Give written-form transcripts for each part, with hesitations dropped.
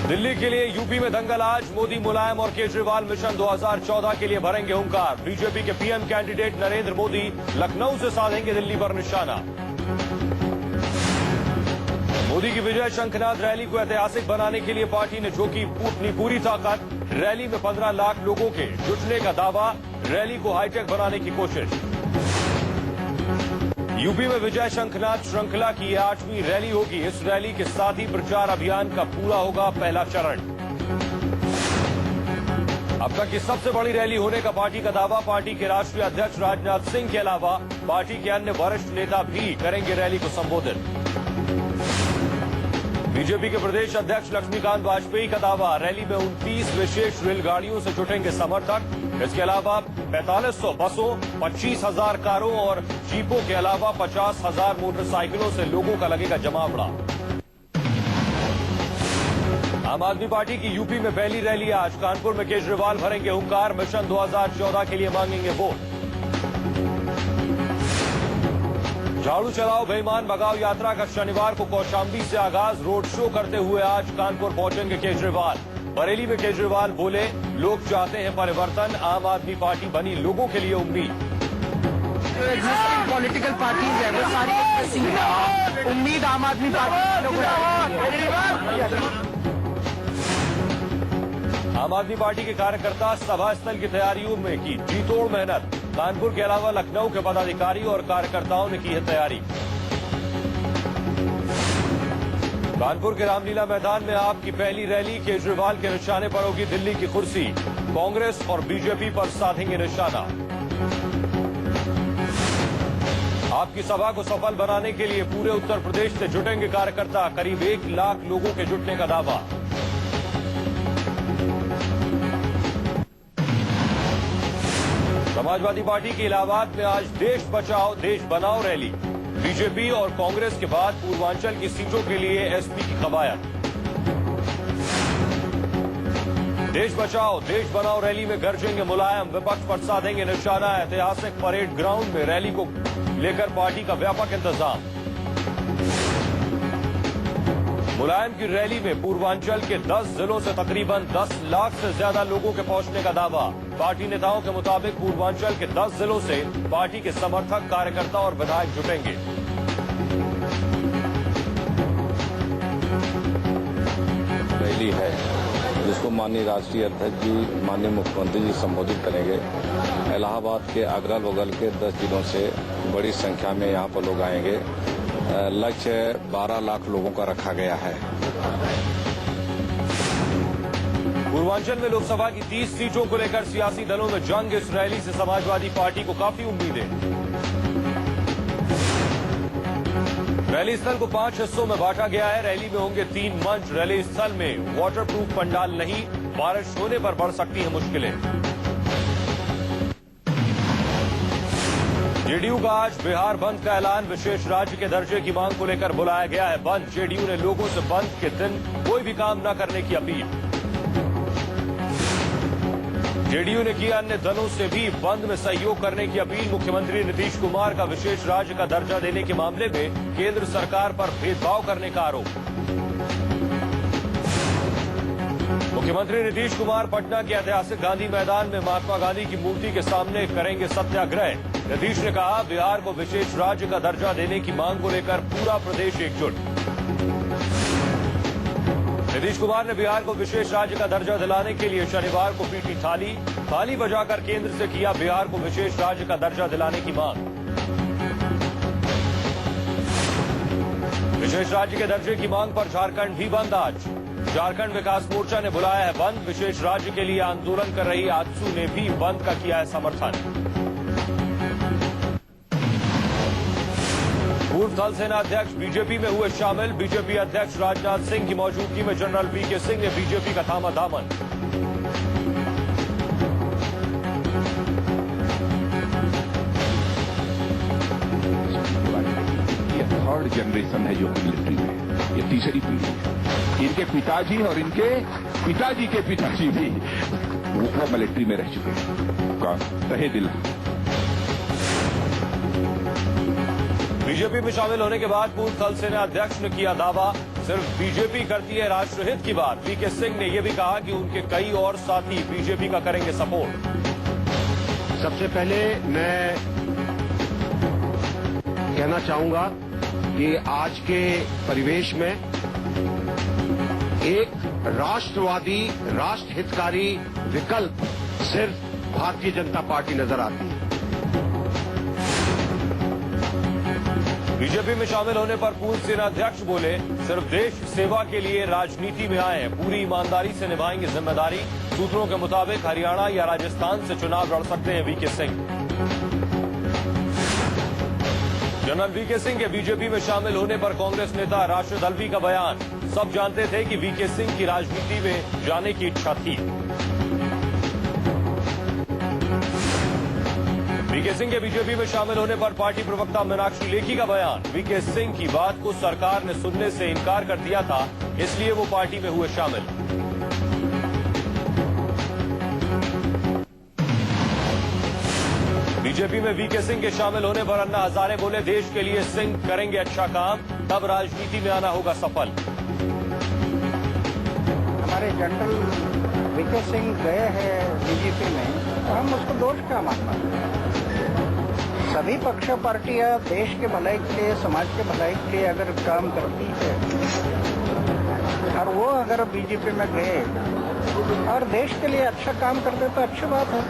दिल्ली के लिए यूपी में दंगल आज। मोदी, मुलायम और केजरीवाल मिशन 2014 के लिए भरेंगे हुंकार। बीजेपी के पीएम कैंडिडेट नरेंद्र मोदी लखनऊ से साधेंगे दिल्ली पर निशाना। मोदी की विजय शंखनाद रैली को ऐतिहासिक बनाने के लिए पार्टी ने झोंकी अपनी पूरी ताकत। रैली में 15 लाख लोगों के जुटने का दावा। रैली को हाईटेक बनाने की कोशिश। यूपी में विजय शंखनाद श्रृंखला की यह 8वीं रैली होगी। इस रैली के साथ ही प्रचार अभियान का पूरा होगा पहला चरण। अब तक की सबसे बड़ी रैली होने का पार्टी का दावा। पार्टी के राष्ट्रीय अध्यक्ष राजनाथ सिंह के अलावा पार्टी के अन्य वरिष्ठ नेता भी करेंगे रैली को संबोधित। बीजेपी के प्रदेश अध्यक्ष लक्ष्मीकांत वाजपेयी का दावा। रैली में 29 विशेष रेलगाड़ियों से जुटेंगे समर्थक। इसके अलावा 4500 बसों, 25,000 कारों और जीपों के अलावा 50,000 मोटरसाइकिलों से लोगों का लगेगा जमावड़ा। आम आदमी पार्टी की यूपी में पहली रैली आज। कानपुर में केजरीवाल भरेंगे हुंकार। मिशन 2014 के लिए मांगेंगे वोट। झाड़ू चलाओ बेईमान भगाओ यात्रा का शनिवार को कौशाम्बी से आगाज। रोड शो करते हुए आज कानपुर पहुंचेंगे केजरीवाल। बरेली में केजरीवाल बोले, लोग चाहते हैं परिवर्तन। आम आदमी पार्टी बनी लोगों के लिए उम्मीद। पॉलिटिकल पार्टीज है वो सारी उम्मीद आम आदमी पार्टी आम आदमी पार्टी के कार्यकर्ता सभा स्थल की तैयारियों में की जीतोड़ मेहनत। कानपुर के अलावा लखनऊ के पदाधिकारी और कार्यकर्ताओं ने की है तैयारी। कानपुर के रामलीला मैदान में आपकी पहली रैली। केजरीवाल के निशाने पर होगी दिल्ली की कुर्सी। कांग्रेस और बीजेपी पर साधेंगे निशाना। आपकी सभा को सफल बनाने के लिए पूरे उत्तर प्रदेश से जुटेंगे कार्यकर्ता। करीब 1 लाख लोगों के जुटने का दावा। समाजवादी पार्टी की इलाहाबाद में आज देश बचाओ देश बनाओ रैली। बीजेपी और कांग्रेस के बाद पूर्वांचल की सीटों के लिए एसपी की कवायद। देश बचाओ देश बनाओ रैली में गरजेंगे मुलायम। विपक्ष पर साधेंगे निशाना। ऐतिहासिक परेड ग्राउंड में रैली को लेकर पार्टी का व्यापक इंतजाम। मुलायम की रैली में पूर्वांचल के 10 जिलों से तकरीबन 10 लाख से ज्यादा लोगों के पहुंचने का दावा। पार्टी नेताओं के मुताबिक पूर्वांचल के 10 जिलों से पार्टी के समर्थक, कार्यकर्ता और विधायक जुटेंगे। रैली है जिसको माननीय राष्ट्रीय अध्यक्ष जी, माननीय मुख्यमंत्री जी संबोधित करेंगे। इलाहाबाद के अगल बगल के 10 जिलों से बड़ी संख्या में यहाँ पर लोग आएंगे। लक्ष्य 12 लाख लोगों का रखा गया है। पूर्वांचल में लोकसभा की 30 सीटों को लेकर सियासी दलों में जंग। इस रैली से समाजवादी पार्टी को काफी उम्मीदें। रैली स्थल को 5 हिस्सों में बांटा गया है। रैली में होंगे 3 मंच। रैली स्थल में वाटरप्रूफ पंडाल नहीं। बारिश होने पर बढ़ सकती है मुश्किलें। जेडीयू का आज बिहार बंद का ऐलान। विशेष राज्य के दर्जे की मांग को लेकर बुलाया गया है बंद। जेडीयू ने लोगों से बंद के दिन कोई भी काम न करने की अपील। जेडीयू ने किया अन्य दलों से भी बंद में सहयोग करने की अपील। मुख्यमंत्री नीतीश कुमार का विशेष राज्य का दर्जा देने के मामले में केंद्र सरकार पर भेदभाव करने का आरोप। मुख्यमंत्री नीतीश कुमार पटना के ऐतिहासिक गांधी मैदान में महात्मा गांधी की मूर्ति के सामने करेंगे सत्याग्रह। नीतीश ने कहा, बिहार को विशेष राज्य का दर्जा देने की मांग को लेकर पूरा प्रदेश एकजुट। नीतीश कुमार ने बिहार को विशेष राज्य का दर्जा दिलाने के लिए शनिवार को पीटी थाली बजाकर केंद्र से किया बिहार को विशेष राज्य का दर्जा दिलाने की मांग। विशेष राज्य के दर्जे की मांग पर झारखंड भी बंद आज। झारखंड विकास मोर्चा ने बुलाया है बंद। विशेष राज्य के लिए आंदोलन कर रही आजसू ने भी बंद का किया है समर्थन। पूर्व थल सेना अध्यक्ष बीजेपी में हुए शामिल। बीजेपी अध्यक्ष राजनाथ सिंह की मौजूदगी में जनरल वीके सिंह ने बीजेपी का थामा दामन। ये 3rd जनरेशन है जो मिलिट्री में, ये तीसरी पीढ़ी है। इनके पिताजी और इनके पिताजी के पिताजी भी वो मिलिट्री में रह चुके हैं। रहे दिल। बीजेपी में शामिल होने के बाद पूर्व थल सेना अध्यक्ष ने किया दावा, सिर्फ बीजेपी करती है राष्ट्रहित की बात। वीके सिंह ने यह भी कहा कि उनके कई और साथी बीजेपी का करेंगे सपोर्ट। सबसे पहले मैं कहना चाहूंगा कि आज के परिवेश में एक राष्ट्रवादी, राष्ट्र हितकारी विकल्प सिर्फ भारतीय जनता पार्टी नजर आती है। बीजेपी में शामिल होने पर पूर्व सेनाध्यक्ष बोले, सिर्फ देश सेवा के लिए राजनीति में आए हैं, पूरी ईमानदारी से निभाएंगे जिम्मेदारी। सूत्रों के मुताबिक हरियाणा या राजस्थान से चुनाव लड़ सकते हैं VK Singh. General VK Singh के बीजेपी में शामिल होने पर कांग्रेस नेता राशिद अल्वी का बयान, सब जानते थे कि वीके सिंह की राजनीति में जाने की इच्छा थी। वीके सिंह के बीजेपी में शामिल होने पर पार्टी प्रवक्ता मीनाक्षी लेखी का बयान, वीके सिंह की बात को सरकार ने सुनने से इनकार कर दिया था, इसलिए वो पार्टी में हुए शामिल। बीजेपी में वीके सिंह के शामिल होने पर अन्ना हजारे बोले, देश के लिए सिंह करेंगे अच्छा काम, तब राजनीति में आना होगा सफल। हमारे जनरल वीके सिंह गए हैं बीजेपी में, तो हम उसको दोष क्या मानना। सभी पक्ष पार्टियां देश के भलाई के लिए, समाज के भलाई के लिए अगर काम करती है और वो अगर बीजेपी में गए और देश के लिए अच्छा काम करते तो अच्छी बात है।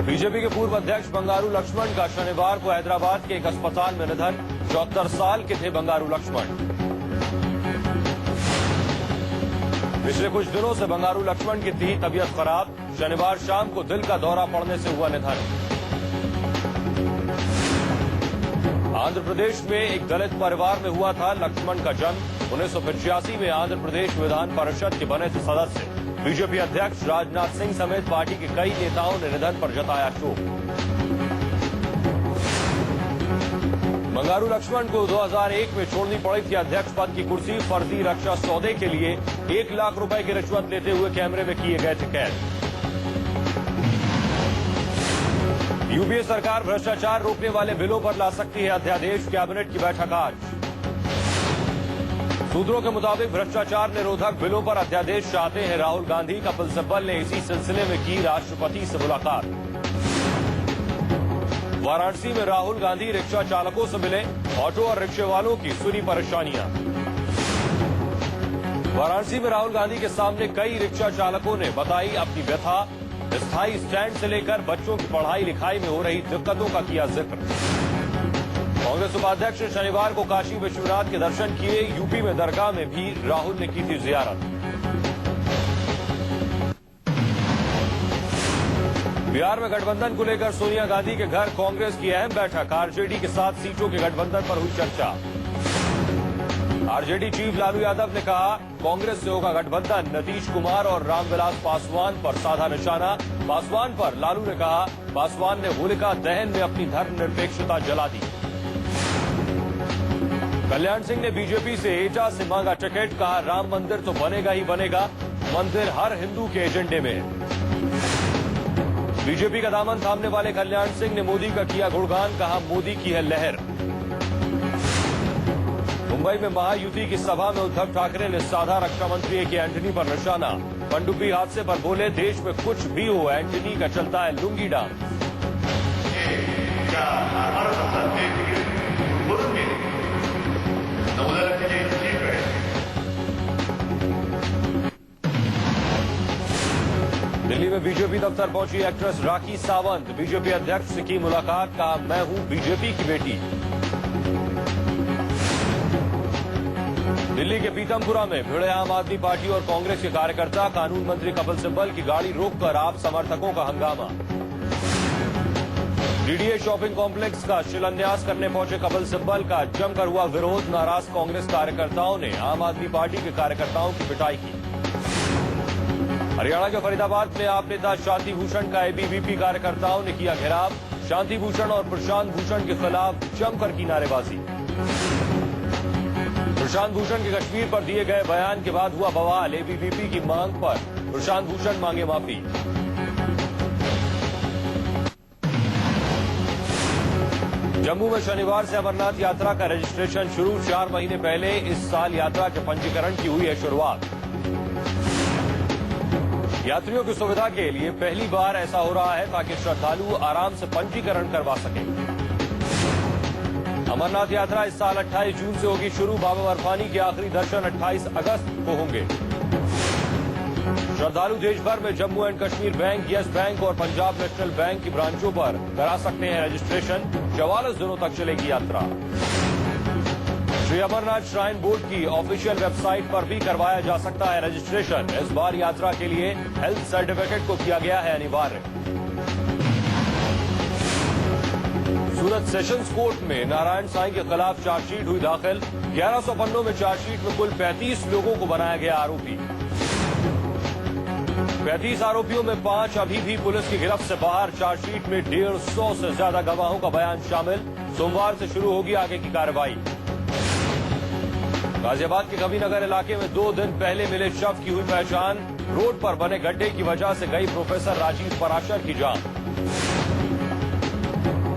बीजेपी के पूर्व अध्यक्ष बंगारू लक्ष्मण का शनिवार को हैदराबाद के एक अस्पताल में निधन। 74 साल के थे बंगारू लक्ष्मण। पिछले कुछ दिनों से बंगारू लक्ष्मण की थी तबीयत खराब। शनिवार शाम को दिल का दौरा पड़ने से हुआ निधन। आंध्र प्रदेश में एक दलित परिवार में हुआ था लक्ष्मण का जन्म। 1985 में आंध्र प्रदेश विधान परिषद के बने थे सदस्य। बीजेपी अध्यक्ष राजनाथ सिंह समेत पार्टी के कई नेताओं ने निधन पर जताया शोक। बंगारू लक्ष्मण को 2001 में छोड़नी पड़ी थी अध्यक्ष पद की कुर्सी। फर्जी रक्षा सौदे के लिए 1 लाख रुपए की रिश्वत लेते हुए कैमरे में किए गए थे कैद। यूपीए सरकार भ्रष्टाचार रोकने वाले बिलों पर ला सकती है अध्यादेश। कैबिनेट की बैठक आज। सूत्रों के मुताबिक भ्रष्टाचार निरोधक बिलों पर अध्यादेश चाहते हैं राहुल गांधी। कपिल सिब्बल ने इसी सिलसिले में की राष्ट्रपति से मुलाकात। वाराणसी में राहुल गांधी रिक्शा चालकों से मिले। ऑटो और रिक्शे वालों की सुनी परेशानियां। वाराणसी में राहुल गांधी के सामने कई रिक्शा चालकों ने बताई अपनी व्यथा। स्थायी स्टैंड से लेकर बच्चों की पढ़ाई लिखाई में हो रही दिक्कतों का किया जिक्र। कांग्रेस उपाध्यक्ष ने शनिवार को काशी विश्वनाथ के दर्शन किए। यूपी में दरगाह में भी राहुल ने की थी जियारत। बिहार में गठबंधन को लेकर सोनिया गांधी के घर कांग्रेस की अहम बैठक। आरजेडी के साथ सीटों के गठबंधन पर हुई चर्चा। आरजेडी चीफ लालू यादव ने कहा, कांग्रेस से होगा गठबंधन। नीतीश कुमार और रामविलास पासवान पर साधा निशाना। पासवान पर लालू ने कहा, पासवान ने होलिका दहन में अपनी धर्मनिरपेक्षता जला दी। कल्याण सिंह ने बीजेपी से एटा से मांगा टिकट। कहा, राम मंदिर तो बनेगा ही बनेगा, मंदिर हर हिंदू के एजेंडे में है। बीजेपी का दामन थामने वाले कल्याण सिंह ने मोदी का किया गुणगान। कहा, मोदी की है लहर। मुंबई में महायुति की सभा में उद्धव ठाकरे ने साधा रक्षा मंत्री ए के एंटनी पर निशाना। पनडुब्बी हादसे पर बोले, देश में कुछ भी हो एंटनी का चलता है लुंगी डांस। दिल्ली में बीजेपी दफ्तर पहुंची एक्ट्रेस राखी सावंत। बीजेपी अध्यक्ष से की मुलाकात। कहा, मैं हूं बीजेपी की बेटी। दिल्ली के पीतमपुरा में भिड़े आम आदमी पार्टी और कांग्रेस के कार्यकर्ता। कानून मंत्री कपिल सिब्बल की गाड़ी रोककर आप समर्थकों का हंगामा। डीडीए शॉपिंग कॉम्प्लेक्स का शिलान्यास करने पहुंचे कपिल सिब्बल का जमकर हुआ विरोध। नाराज कांग्रेस कार्यकर्ताओं ने आम आदमी पार्टी के कार्यकर्ताओं की पिटाई की। हरियाणा के फरीदाबाद में आप नेता शांति भूषण का एबीवीपी कार्यकर्ताओं ने किया घेराव। शांति भूषण और प्रशांत भूषण के खिलाफ जमकर की नारेबाजी। प्रशांत भूषण के कश्मीर पर दिए गए बयान के बाद हुआ बवाल। एबीवीपी की मांग पर प्रशांत भूषण मांगे माफी। जम्मू में शनिवार से अमरनाथ यात्रा का रजिस्ट्रेशन शुरू। 4 महीने पहले इस साल यात्रा के पंजीकरण की हुई है शुरुआत। यात्रियों की सुविधा के लिए पहली बार ऐसा हो रहा है ताकि श्रद्धालु आराम से पंजीकरण करवा सकें। अमरनाथ यात्रा इस साल 28 जून से होगी शुरू। बाबा बर्फानी के आखिरी दर्शन 28 अगस्त को होंगे। श्रद्धालु देश भर में Jammu and Kashmir bank, yes bank और पंजाब नेशनल बैंक की ब्रांचों पर करा सकते हैं रजिस्ट्रेशन। 44 दिनों तक चलेगी यात्रा। श्री अमरनाथ श्राइन बोर्ड की ऑफिशियल वेबसाइट पर भी करवाया जा सकता है रजिस्ट्रेशन। इस बार यात्रा के लिए हेल्थ सर्टिफिकेट को किया गया है अनिवार्य। सूरत सेशंस कोर्ट में नारायण साईं के खिलाफ चार्जशीट हुई दाखिल। 1100 पन्नों में चार्जशीट में कुल 35 लोगों को बनाया गया आरोपी। 35 आरोपियों में 5 अभी भी पुलिस की गिरफ्त से बाहर। चार्जशीट में 150 से ज्यादा गवाहों का बयान शामिल। सोमवार से शुरू होगी आगे की कार्रवाई। गाजियाबाद के कबीरनगर इलाके में 2 दिन पहले मिले शव की हुई पहचान। रोड पर बने गड्ढे की वजह से गई प्रोफेसर राजीव पराशर की जान।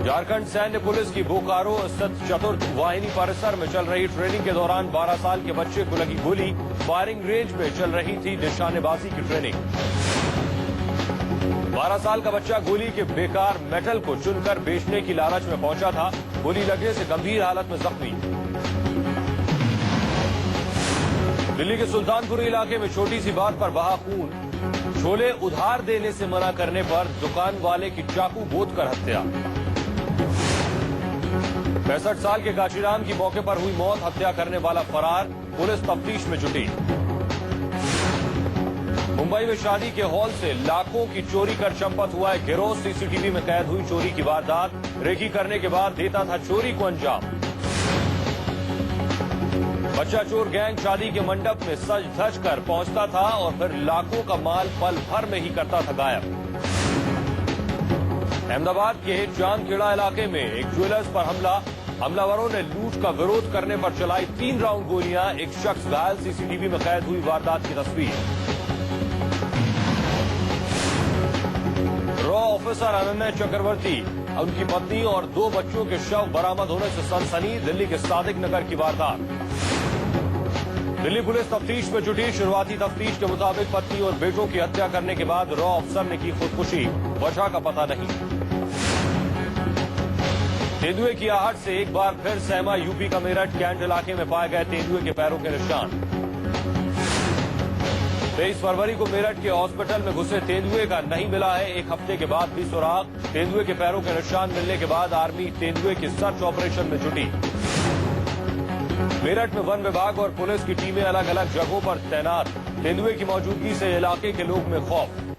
झारखंड सैन्य पुलिस की बोकारो स्थित चतुर्थ वाहिनी परिसर में चल रही ट्रेनिंग के दौरान 12 साल के बच्चे को लगी गोली। फायरिंग रेंज में चल रही थी निशानेबाजी की ट्रेनिंग। 12 साल का बच्चा गोली के बेकार मेटल को चुनकर बेचने की लालच में पहुंचा था। गोली लगने से गंभीर हालत में जख्मी। दिल्ली के सुल्तानपुरी इलाके में छोटी सी बात पर बहा खून। छोले उधार देने से मना करने पर दुकान वाले की चाकू गोदकर हत्या। 65 साल के काशीराम की मौके पर हुई मौत। हत्या करने वाला फरार। पुलिस तफ्तीश में जुटी। मुंबई में शादी के हॉल से लाखों की चोरी कर चंपत हुआ है गिरोह। सीसीटीवी में कैद हुई चोरी की वारदात। रेकी करने के बाद देता था चोरी को अंजाम। बच्चा चोर गैंग शादी के मंडप में सज धज कर पहुंचता था और फिर लाखों का माल पल भर में ही करता था गायब। अहमदाबाद के चांदखेड़ा इलाके में एक ज्वेलर्स पर हमला। हमलावरों ने लूट का विरोध करने पर चलाई 3 राउंड गोलियां। एक शख्स घायल। सीसीटीवी में कैद हुई वारदात की तस्वीर। रॉ ऑफिसर अनन्या चक्रवर्ती, उनकी पत्नी और 2 बच्चों के शव बरामद होने से सनसनी। दिल्ली के सादिक नगर की वारदात। दिल्ली पुलिस तफ्तीश में जुटी। शुरुआती तफ्तीश के मुताबिक पत्नी और बेटों की हत्या करने के बाद रॉ अफसर ने की खुदकुशी। वजह का पता नहीं। तेंदुए की आहट से एक बार फिर सहमा यूपी का मेरठ। कैंट इलाके में पाए गए तेंदुए के पैरों के निशान। 23 फरवरी को मेरठ के हॉस्पिटल में घुसे तेंदुए का नहीं मिला है। 1 हफ्ते के बाद भी सुराग। तेंदुए के पैरों के निशान मिलने के बाद आर्मी तेंदुए की सर्च ऑपरेशन में जुटी। मेरठ में वन विभाग और पुलिस की टीमें अलग अलग जगहों पर तैनात। तेंदुए की मौजूदगी से इलाके के लोग में खौफ।